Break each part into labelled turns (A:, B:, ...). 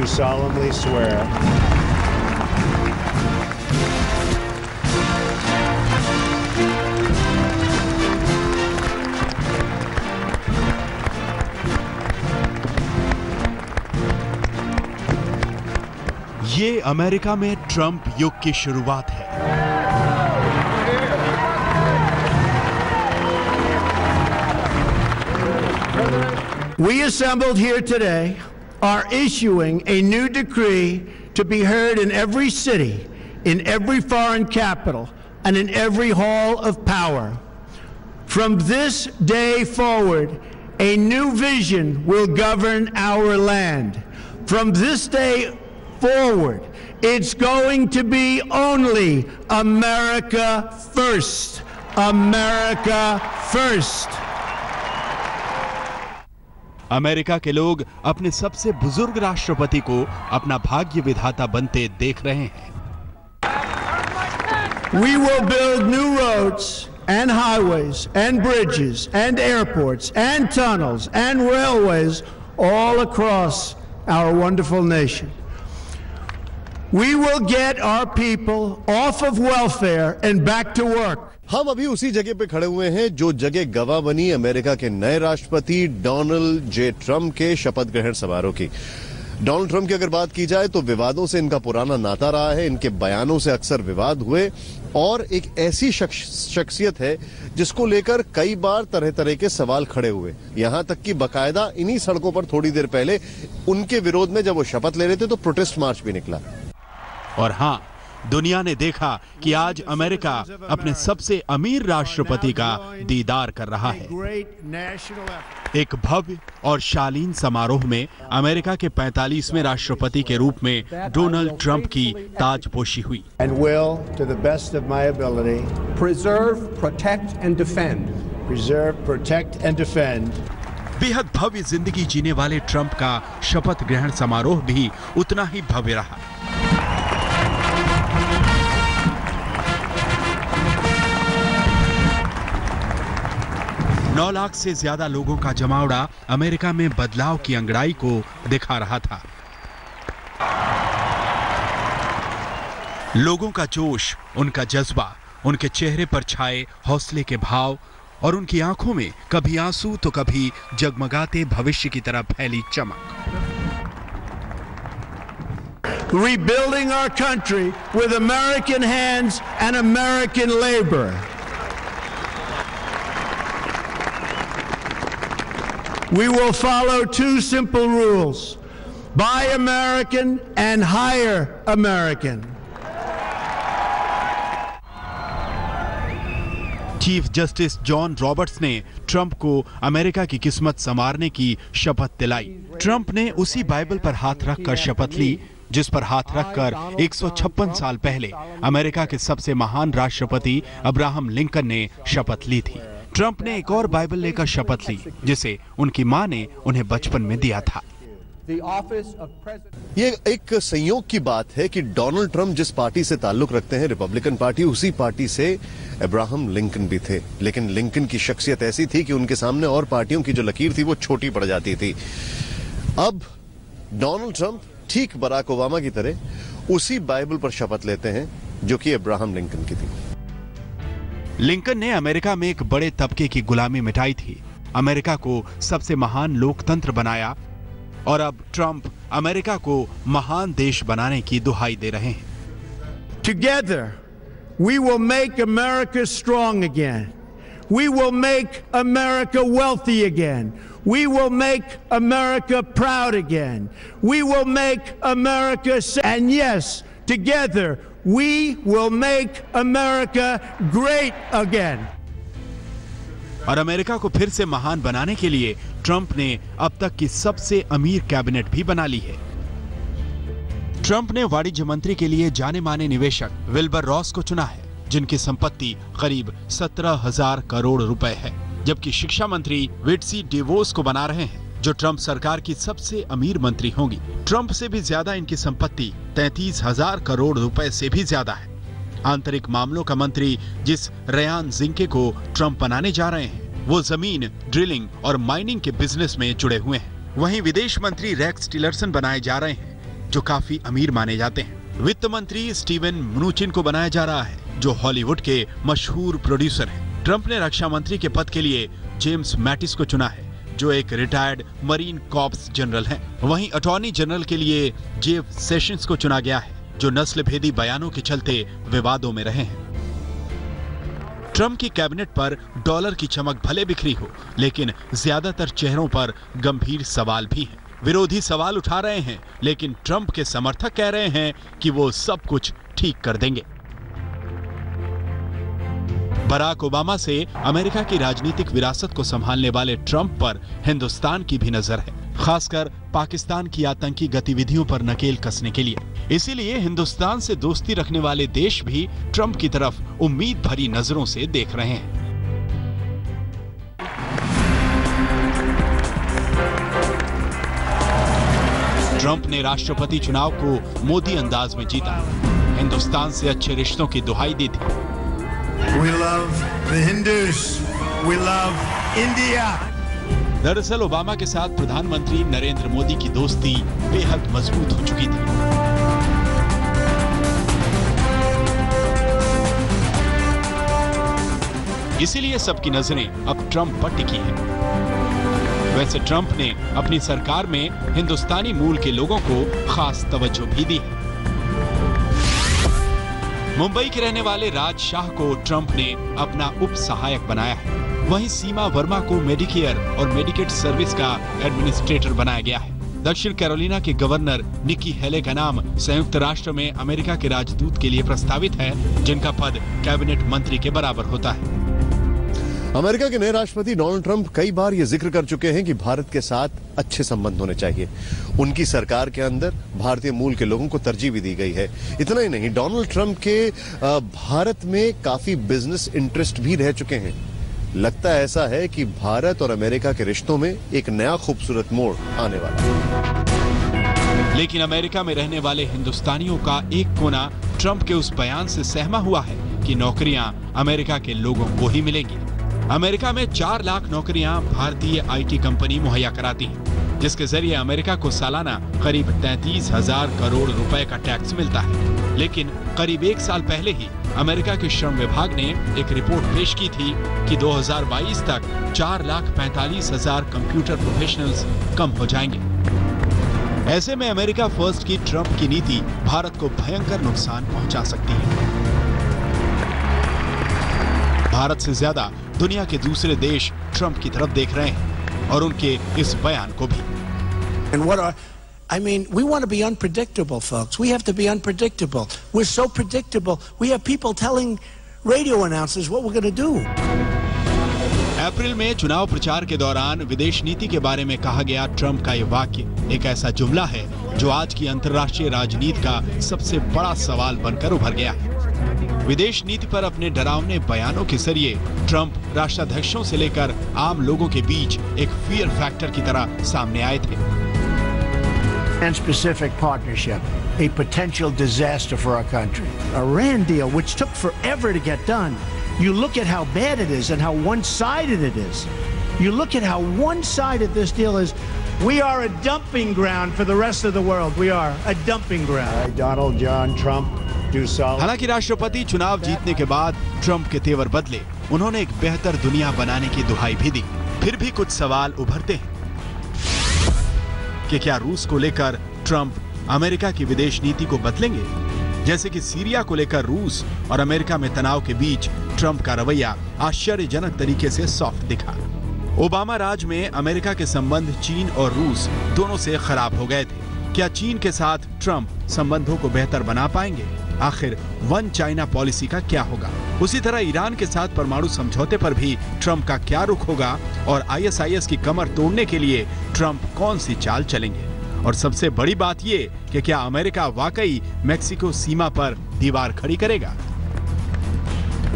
A: do solemnly swear
B: ये America में Trump युग की शुरुआत है।
C: We assembled here today are issuing a new decree to be heard in every city, in every foreign capital, and in every hall of power. From this day forward, a new vision will govern our land. From this day forward, it's going to be only America first. America first.
B: America के लोग अपने सबसे बुजुर्ग राष्ट्रपति को अपना भाग्य विधाता बनते देख रहे हैं।
C: We will build new roads and highways and bridges and airports and tunnels and railways all across our wonderful nation. We will get our people off of welfare and back to work.
D: हम अभी उसी जगह पे खड़े हुए हैं जो जगह गवाह बनी अमेरिका के नए राष्ट्रपति डोनाल्ड जे ट्रंप के शपथ ग्रहण समारोह की। डोनाल्ड ट्रंप की अगर बात की जाए तो विवादों से इनका पुराना नाता रहा है, इनके बयानों से अक्सर विवाद हुए और एक ऐसी शख्सियत है जिसको लेकर कई बार तरह तरह के सवाल खड़े हुए। यहां तक कि बकायदा इन्हीं सड़कों पर थोड़ी देर पहले उनके विरोध में जब वो शपथ ले रहे थे तो प्रोटेस्ट मार्च भी निकला।
B: और हाँ, दुनिया ने देखा कि आज अमेरिका अपने सबसे अमीर राष्ट्रपति का दीदार कर रहा है। एक भव्य और शालीन समारोह में अमेरिका के 45वें राष्ट्रपति के रूप में डोनाल्ड ट्रंप की ताजपोशी हुई।
C: And will, to the best of my ability,
E: preserve, protect and defend.
C: Preserve, protect and defend.
B: बेहद भव्य जिंदगी जीने वाले ट्रंप का शपथ ग्रहण समारोह भी उतना ही भव्य रहा। नौ लाख से ज्यादा लोगों का जमावड़ा अमेरिका में बदलाव की अंगड़ाई को दिखा रहा था। लोगों का जोश, उनका जज्बा, उनके चेहरे पर छाए हौसले के भाव और उनकी आंखों में कभी आंसू तो कभी जगमगाते भविष्य की तरह फैली चमक।
C: Rebuilding our country with American hands and American labor. We will follow two simple rules: buy American and hire American.
B: Chief justice John Roberts ने ट्रंप को अमेरिका की किस्मत संवारने की शपथ दिलाई। ट्रंप ने उसी बाइबल पर हाथ रखकर शपथ ली जिस पर हाथ रखकर 156 साल पहले अमेरिका के सबसे महान राष्ट्रपति अब्राहम लिंकन ने शपथ ली थी। ट्रंप ने एक और बाइबल लेकर शपथ ली जिसे उनकी मां ने उन्हें बचपन में दिया था।
D: ये एक संयोग की बात है कि डोनाल्ड ट्रंप जिस पार्टी से ताल्लुक रखते हैं, रिपब्लिकन पार्टी, उसी पार्टी से अब्राहम लिंकन भी थे। लेकिन लिंकन की शख्सियत ऐसी थी कि उनके सामने और पार्टियों की जो लकीर थी वो छोटी पड़ जाती थी। अब डोनाल्ड ट्रंप ठीक बराक ओबामा की तरह उसी बाइबल पर शपथ लेते हैं जो कि अब्राहम लिंकन की थी।
B: लिंकन ने अमेरिका में एक बड़े तबके की गुलामी मिटाई थी, अमेरिका को सबसे महान लोकतंत्र बनाया और अब ट्रंप अमेरिका को महान देश बनाने की दुहाई दे रहे हैं।
C: Together we will make America strong again. We will make America wealthy again. We will make America proud again. We will make America and yes, together we will make America great again.
B: और America को फिर से महान बनाने के लिए Trump ने अब तक की सबसे अमीर कैबिनेट भी बना ली है। ट्रंप ने वाणिज्य मंत्री के लिए जाने माने निवेशक विल्बर रॉस को चुना है, जिनकी संपत्ति करीब 17,000 करोड़ रुपए है, जबकि शिक्षा मंत्री विट्सी डेवोस को बना रहे हैं, जो ट्रंप सरकार की सबसे अमीर मंत्री होंगी। ट्रंप से भी ज्यादा इनकी संपत्ति 33,000 करोड़ रुपए से भी ज्यादा है। आंतरिक मामलों का मंत्री जिस रेयान जिंके को ट्रंप बनाने जा रहे हैं, वो जमीन, ड्रिलिंग और माइनिंग के बिजनेस में जुड़े हुए हैं। वहीं विदेश मंत्री रेक्स टिलरसन बनाए जा रहे हैं, जो काफी अमीर माने जाते हैं। वित्त मंत्री स्टीवन म्नुचिन को बनाया जा रहा है, जो हॉलीवुड के मशहूर प्रोड्यूसर हैं। ट्रंप ने रक्षा मंत्री के पद के लिए जेम्स मैटिस को चुना है, जो एक रिटायर्ड मरीन कॉर्प्स जनरल हैं। वहीं अटॉर्नी जनरल के लिए जेफ सेशंस को चुना गया है, जो नस्ल भेदी बयानों के चलते विवादों में रहे हैं। ट्रंप की कैबिनेट पर डॉलर की चमक भले बिखरी हो, लेकिन ज्यादातर चेहरों पर गंभीर सवाल भी हैं। विरोधी सवाल उठा रहे हैं, लेकिन ट्रंप के समर्थक कह रहे हैं कि वो सब कुछ ठीक कर देंगे। बराक ओबामा से अमेरिका की राजनीतिक विरासत को संभालने वाले ट्रंप पर हिंदुस्तान की भी नजर है, खासकर पाकिस्तान की आतंकी गतिविधियों पर नकेल कसने के लिए। इसीलिए हिंदुस्तान से दोस्ती रखने वाले देश भी ट्रंप की तरफ उम्मीद भरी नजरों से देख रहे हैं। ट्रंप ने राष्ट्रपति चुनाव को मोदी अंदाज में जीता, हिंदुस्तान से अच्छे रिश्तों की दुहाई दी थी।
C: We love the Hindus. We love India.
B: दरअसल ओबामा के साथ प्रधानमंत्री नरेंद्र मोदी की दोस्ती बेहद मजबूत हो चुकी थी। इसीलिए सबकी नजरें अब ट्रंप पर टिकी हैं। वैसे ट्रंप ने अपनी सरकार में हिंदुस्तानी मूल के लोगों को खास तवज्जो भी दी है। मुंबई के रहने वाले राज शाह को ट्रंप ने अपना उप सहायक बनाया है। वहीं सीमा वर्मा को मेडिकेयर और मेडिकेड सर्विस का एडमिनिस्ट्रेटर बनाया गया है। दक्षिण कैरोलिना के गवर्नर निकी हेले का नाम संयुक्त राष्ट्र में अमेरिका के राजदूत के लिए प्रस्तावित है, जिनका पद कैबिनेट मंत्री के बराबर होता है।
D: अमेरिका के नए राष्ट्रपति डोनाल्ड ट्रंप कई बार ये जिक्र कर चुके हैं कि भारत के साथ अच्छे संबंध होने चाहिए। उनकी सरकार के अंदर भारतीय मूल के लोगों को तरजीह भी दी गई है। इतना ही नहीं, डोनाल्ड ट्रंप के भारत में काफी बिजनेस इंटरेस्ट भी रह चुके हैं। लगता है ऐसा है कि भारत और अमेरिका के रिश्तों में एक नया खूबसूरत मोड़ आने वाला है।
B: लेकिन अमेरिका में रहने वाले हिंदुस्तानियों का एक कोना ट्रंप के उस बयान से सहमा हुआ है कि नौकरियां अमेरिका के लोगों को ही मिलेंगी। अमेरिका में 4 लाख नौकरियां भारतीय आईटी कंपनी मुहैया कराती हैं, जिसके जरिए अमेरिका को सालाना करीब 33,000 करोड़ रुपए का टैक्स मिलता है। लेकिन करीब 1 साल पहले ही अमेरिका के श्रम विभाग ने एक रिपोर्ट पेश की थी कि 2022 तक 4,45,000 कंप्यूटर प्रोफेशनल्स कम हो जाएंगे। ऐसे में अमेरिका फर्स्ट की ट्रंप की नीति भारत को भयंकर नुकसान पहुंचा सकती है। भारत से ज्यादा दुनिया के दूसरे देश ट्रंप की तरफ देख रहे हैं और उनके इस बयान को भी।
A: we want to be unpredictable, folks. We have to be unpredictable. We're so predictable. We have people telling radio announcers what we're going to do.
B: अप्रैल में चुनाव प्रचार के दौरान विदेश नीति के बारे में कहा गया ट्रंप का यह वाक्य एक ऐसा जुमला है जो आज की अंतर्राष्ट्रीय राजनीति का सबसे बड़ा सवाल बनकर उभर गया है। विदेश नीति पर अपने डरावने बयानों के जरिए ट्रंप राष्ट्राध्यक्षों से लेकर आम लोगों के बीच एक फियर फैक्टर की तरह सामने आए थे।
C: Trans-Pacific Partnership, a potential disaster for our country. Iran deal, which took forever to get done. You look at how bad it is and how one-sided it is. You look at how one-sided this deal is. We are a dumping ground for the rest of the world. We are a dumping ground.
E: Donald John Trump.
B: हालांकि राष्ट्रपति चुनाव जीतने के बाद Trump के तेवर बदले, उन्होंने एक बेहतर दुनिया बनाने की दुहाई भी दी। फिर भी कुछ सवाल उभरते हैं कि क्या रूस को लेकर ट्रंप अमेरिका की विदेश नीति को बदलेंगे, जैसे कि सीरिया को लेकर रूस और अमेरिका में तनाव के बीच ट्रंप का रवैया आश्चर्यजनक तरीके से सॉफ्ट दिखा। ओबामा राज में अमेरिका के संबंध चीन और रूस दोनों से खराब हो गए थे। क्या चीन के साथ ट्रंप संबंधों को बेहतर बना पाएंगे? आखिर वन चाइना पॉलिसी का क्या होगा? उसी तरह ईरान के साथ परमाणु समझौते पर भी ट्रंप का क्या रुख होगा और आईएसआईएस की कमर तोड़ने के लिए ट्रंप कौन सी चाल चलेंगे? और सबसे बड़ी बात ये कि क्या अमेरिका वाकई मेक्सिको सीमा पर दीवार खड़ी करेगा,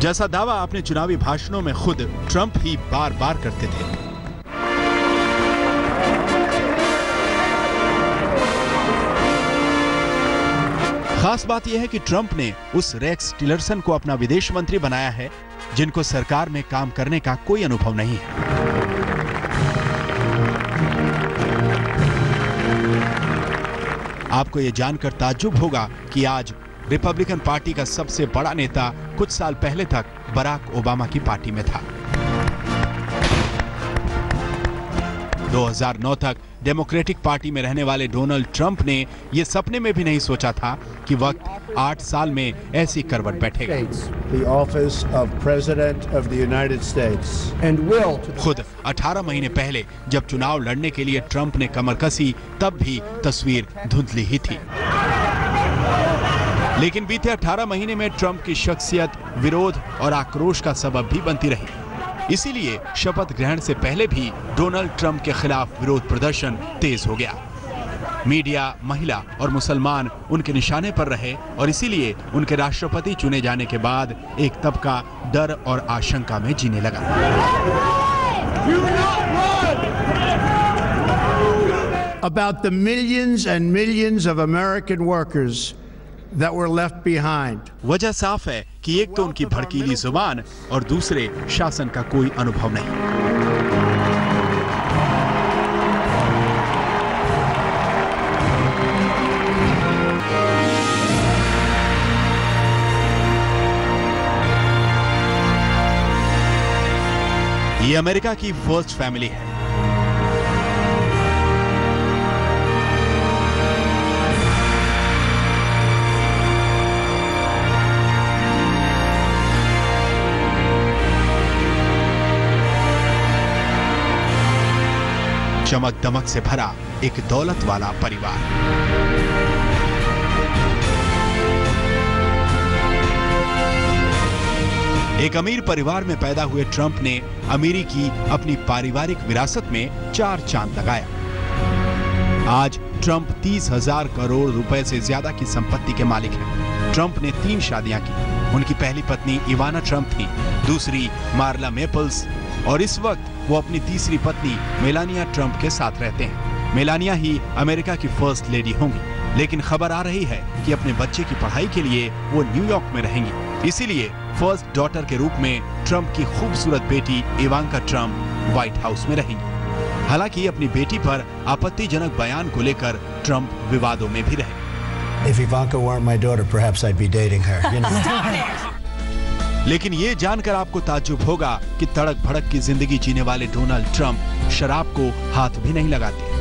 B: जैसा दावा अपने चुनावी भाषणों में खुद ट्रंप ही बार बार करते थे। खास बात यह है कि ट्रंप ने उस रेक्स टिलरसन को अपना विदेश मंत्री बनाया है जिनको सरकार में काम करने का कोई अनुभव नहीं है। आपको ये जानकर ताज्जुब होगा कि आज रिपब्लिकन पार्टी का सबसे बड़ा नेता कुछ साल पहले तक बराक ओबामा की पार्टी में था। 2009 तक डेमोक्रेटिक पार्टी में रहने वाले डोनाल्ड ट्रंप ने यह सपने में भी नहीं सोचा था कि वक्त 8 साल में ऐसी करवट बैठेगा। खुद 18 महीने पहले जब चुनाव लड़ने के लिए ट्रंप ने कमर कसी, तब भी तस्वीर धुंधली ही थी। लेकिन बीते 18 महीने में ट्रंप की शख्सियत विरोध और आक्रोश का सबब भी बनती रही। इसीलिए शपथ ग्रहण से पहले भी डोनाल्ड ट्रंप के खिलाफ विरोध प्रदर्शन तेज हो गया। मीडिया, महिला और मुसलमान उनके निशाने पर रहे और इसीलिए उनके राष्ट्रपति चुने जाने के बाद एक तबका डर और आशंका में जीने लगा।
C: About the millions and millions of American workers that were left behind.
B: वजह साफ है कि एक तो उनकी भड़कीली जुबान और दूसरे शासन का कोई अनुभव नहीं। ये अमेरिका की फर्स्ट फैमिली है। चमक दमक से भरा एक दौलत वाला परिवार। एक अमीर परिवार में पैदा हुए ट्रंप ने अमीरी की अपनी पारिवारिक विरासत में 4 चांद लगाया। आज ट्रंप 30,000 करोड़ रुपए से ज्यादा की संपत्ति के मालिक हैं। ट्रंप ने 3 शादियां की। उनकी पहली पत्नी इवाना ट्रंप थी, दूसरी मार्ला मेपल्स और इस वक्त वो अपनी तीसरी पत्नी मेलानिया ट्रंप के साथ रहते हैं। मेलानिया ही अमेरिका की फर्स्ट लेडी होंगी, लेकिन खबर आ रही है कि अपने बच्चे की पढ़ाई के लिए वो न्यूयॉर्क में रहेंगी। इसीलिए फर्स्ट डॉटर के रूप में ट्रंप की खूबसूरत बेटी इवांका ट्रंप व्हाइट हाउस में रहेंगी। हालांकि अपनी बेटी पर आपत्तिजनक बयान को लेकर ट्रंप विवादों में भी रहे।
F: If Ivanka weren't my daughter, perhaps I'd be dating her. You know?
B: लेकिन ये जानकर आपको ताज्जुब होगा कि तड़क भड़क की जिंदगी जीने वाले डोनाल्ड ट्रंप शराब को हाथ भी नहीं लगाते।